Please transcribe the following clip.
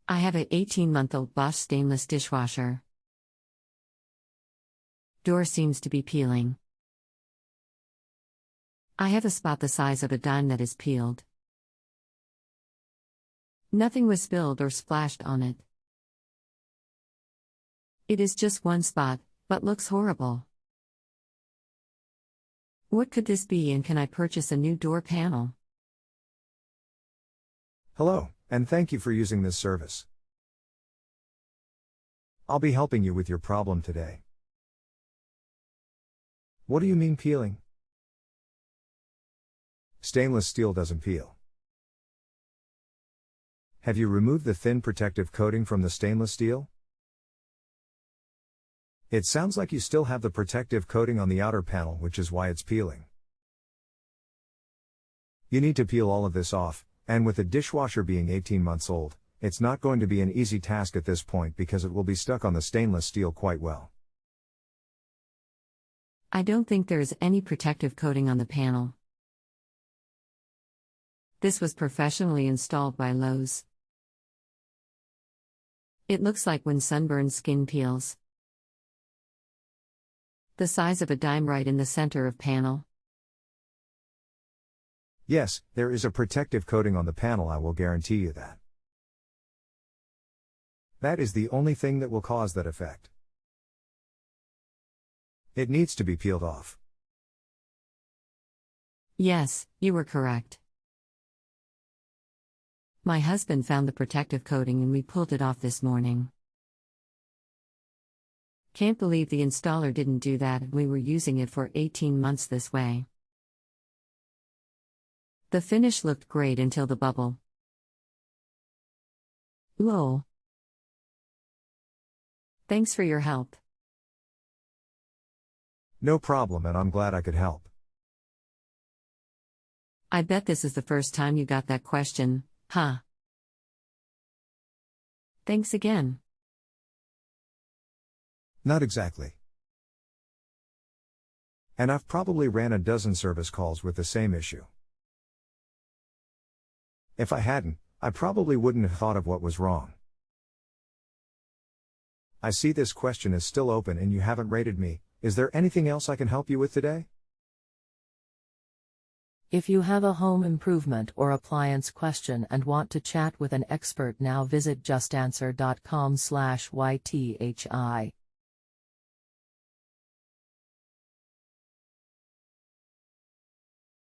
I have a 18-month-old Bosch stainless dishwasher. Door seems to be peeling. I have a spot the size of a dime that is peeled. Nothing was spilled or splashed on it. It is just one spot, but looks horrible. What could this be, and can I purchase a new door panel? Hello, and thank you for using this service. I'll be helping you with your problem today. What do you mean peeling? Stainless steel doesn't peel. Have you removed the thin protective coating from the stainless steel? It sounds like you still have the protective coating on the outer panel, which is why it's peeling. You need to peel all of this off, and with the dishwasher being 18 months old, it's not going to be an easy task at this point because it will be stuck on the stainless steel quite well. I don't think there is any protective coating on the panel. This was professionally installed by Lowe's. It looks like when sunburned skin peels. The size of a dime right in the center of panel. Yes, there is a protective coating on the panel, I will guarantee you that. That is the only thing that will cause that effect. It needs to be peeled off. Yes, you were correct. My husband found the protective coating and we pulled it off this morning. Can't believe the installer didn't do that, and we were using it for 18 months this way. The finish looked great until the bubble. Lowe. Thanks for your help. No problem, and I'm glad I could help. I bet this is the first time you got that question, huh? Thanks again. Not exactly. And I've probably ran a dozen service calls with the same issue. If I hadn't, I probably wouldn't have thought of what was wrong. I see this question is still open and you haven't rated me. Is there anything else I can help you with today? If you have a home improvement or appliance question and want to chat with an expert now, visit JustAnswer.com/YTHI.